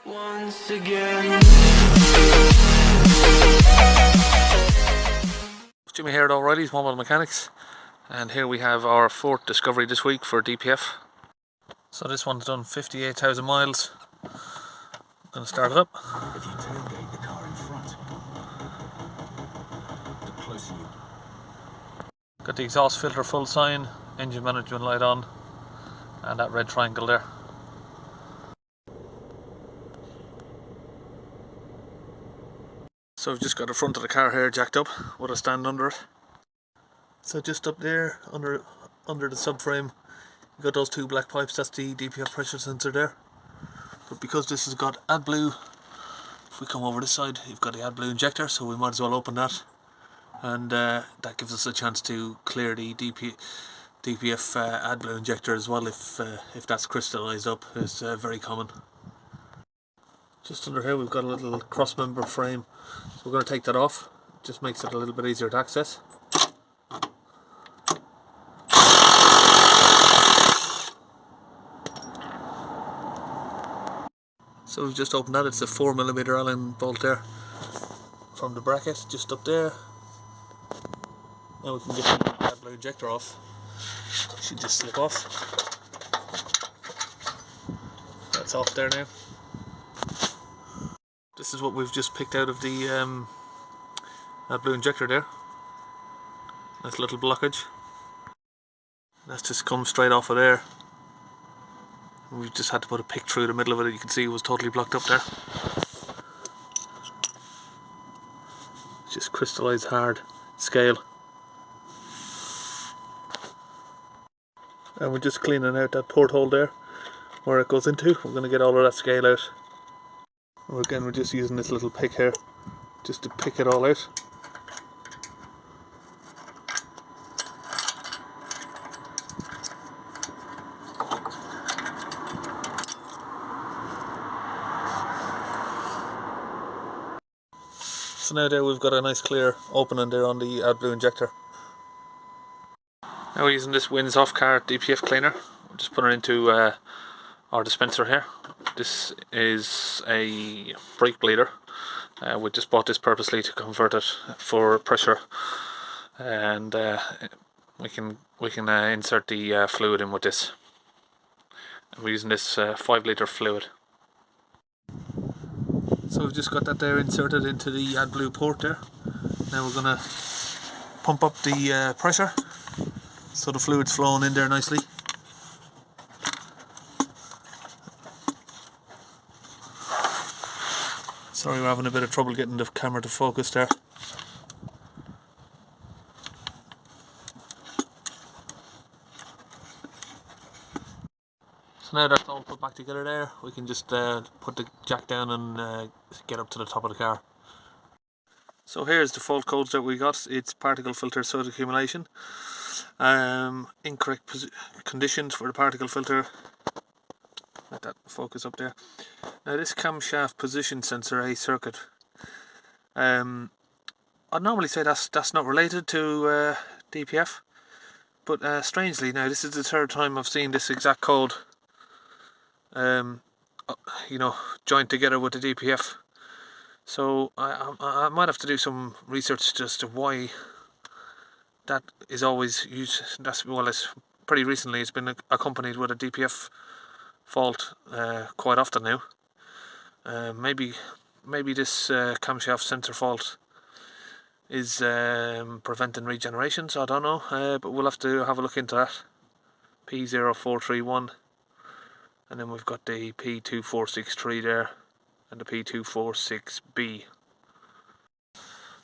Once again. Jimmy here at O'Reilly's Mobile Mechanics, and here we have our fourth discovery this week for DPF. So this one's done 58,000 miles. I'm going to start it up. If you tailgate the car in front, the closer you... Got the exhaust filter full sign, engine management light on, and that red triangle there. So I've just got the front of the car here jacked up with a stand under it. So just up there under the subframe, you've got those two black pipes. That's the DPF pressure sensor there. But because this has got AdBlue, if we come over this side, you've got the AdBlue Injector, so we might as well open that, and that gives us a chance to clear the DPF AdBlue Injector as well if that's crystallized up. It's very common. Just under here we've got a little cross member frame, so we're going to take that off. It just makes it a little bit easier to access. So we've just opened that. It's a 4mm Allen bolt there from the bracket just up there. Now we can get the AdBlue Injector off. It should just slip off. That's off there now. This is what we've just picked out of the AdBlue Injector there. Nice little blockage. That's just come straight off of there. We've just had to put a pick through the middle of it. You can see it was totally blocked up there. It's just crystallized hard scale. And we're just cleaning out that porthole there where it goes into. We're going to get all of that scale out. And again, we're just using this little pick here just to pick it all out. So now there we've got a nice clear opening there on the AdBlue Injector. Now we're using this Wins Off Car DPF cleaner. We're just putting it into our dispenser here. This is a brake bleeder. We just bought this purposely to convert it for pressure, and we can insert the fluid in with this. And we're using this 5-litre fluid. So we've just got that there inserted into the AdBlue port there. Now we're going to pump up the pressure so the fluid's flowing in there nicely. Sorry, we're having a bit of trouble getting the camera to focus there. So now that's all put back together there, we can just put the jack down and get up to the top of the car. So here's the fault codes that we got. It's particle filter soot accumulation, incorrect conditions for the particle filter. Let that focus up there. Now this camshaft position sensor A circuit, I'd normally say that's not related to DPF, but strangely now this is the third time I've seen this exact code you know, joined together with the DPF. So I might have to do some research as to why that is always used. It's pretty recently it's been accompanied with a DPF fault quite often now. Maybe this camshaft sensor fault is preventing regeneration, so I don't know, but we'll have to have a look into that. P2461, and then we've got the P2463 there and the P246B.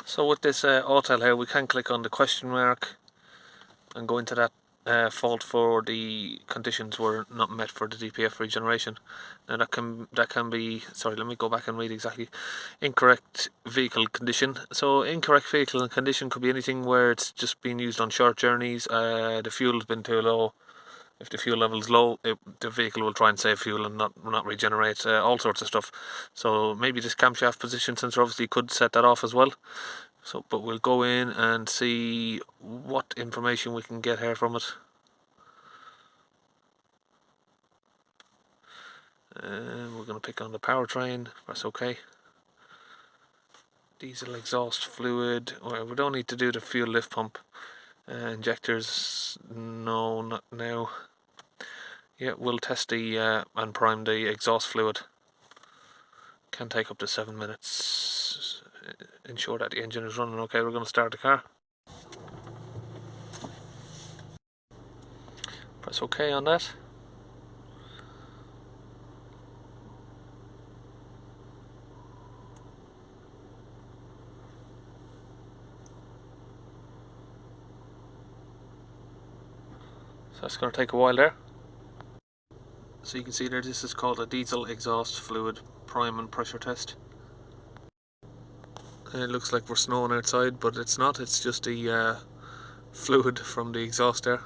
So with this auto here, we can click on the question mark and go into that fault for the conditions were not met for the DPF regeneration. Now that can be, sorry, let me go back and read exactly. Incorrect vehicle condition. So incorrect vehicle condition could be anything where it's just been used on short journeys, the fuel's been too low. If the fuel level is low, the vehicle will try and save fuel and not regenerate, all sorts of stuff. So maybe this camshaft position sensor obviously could set that off as well. So, but we'll go in and see what information we can get here from it. And we're going to pick on the powertrain, press OK. Diesel exhaust fluid, well, we don't need to do the fuel lift pump. Injectors, no, not now. Yeah, we'll test the and prime the exhaust fluid. Can take up to 7 minutes. Ensure that the engine is running okay. We're going to start the car. Press OK on that. So that's going to take a while there. So you can see there, this is called a diesel exhaust fluid prime and pressure test. And it looks like we're snowing outside, but it's not, it's just the fluid from the exhaust there.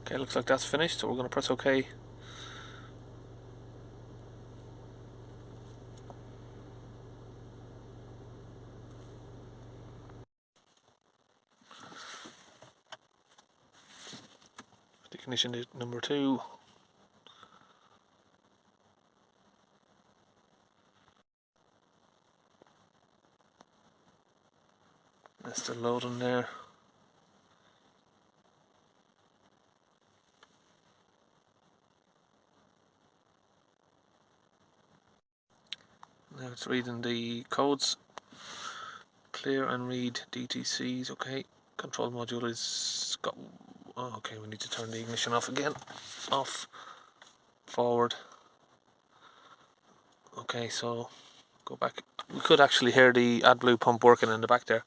Okay, looks like that's finished, so we're going to press OK. Ignition number 2. That's still loading there. Now it's reading the codes. Clear and read DTCs. Okay. Control module is got. Oh, okay, we need to turn the ignition off again. Off. Forward. Okay, so go back. We could actually hear the AdBlue pump working in the back there.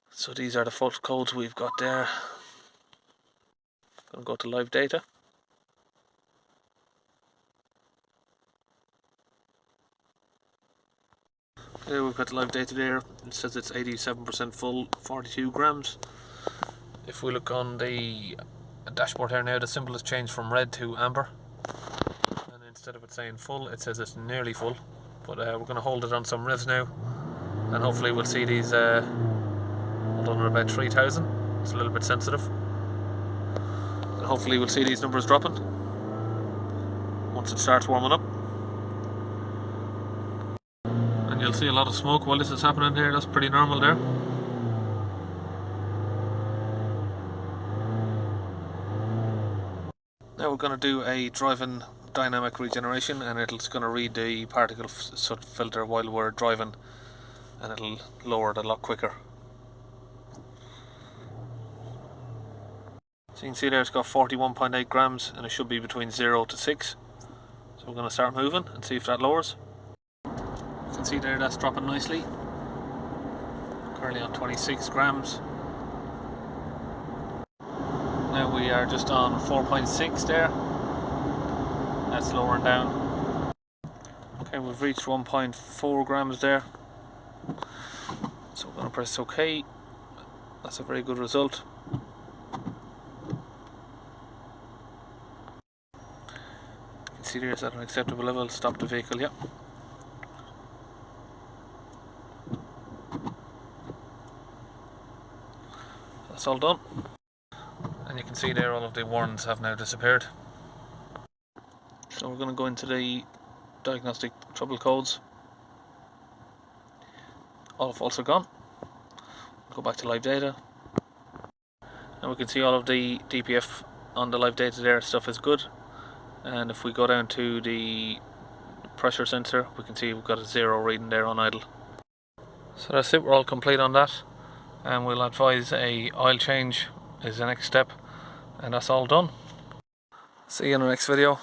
So these are the fault codes we've got there. Gonna go to live data. Okay, we've got the live data there. It says it's 87% full, 42 grams. If we look on the dashboard here now, the symbol has changed from red to amber. And instead of it saying full, it says it's nearly full. But we're going to hold it on some revs now. And hopefully we'll see these hold on at about 3,000. It's a little bit sensitive. And hopefully we'll see these numbers dropping once it starts warming up. And you'll see a lot of smoke while this is happening here. That's pretty normal there. Now we're going to do a driving dynamic regeneration, and it's going to read the particle filter while we're driving, and it'll lower it a lot quicker. So you can see there it's got 41.8 grams and it should be between 0 to 6. So we're going to start moving and see if that lowers. You can see there that's dropping nicely. Currently on 26 grams. Now we are just on 4.6 there. That's lowering down. Okay, we've reached 1.4 grams there. So we're going to press OK. That's a very good result. You can see there it's at an acceptable level. Stop the vehicle, yep. That's all done. And you can see there all of the warnings have now disappeared. So we're going to go into the diagnostic trouble codes. All faults are gone. Go back to live data. And we can see all of the DPF on the live data there, stuff is good. And if we go down to the pressure sensor, we can see we've got a 0 reading there on idle. So that's it, we're all complete on that. And we'll advise a oil change is the next step. And that's all done. See you in the next video.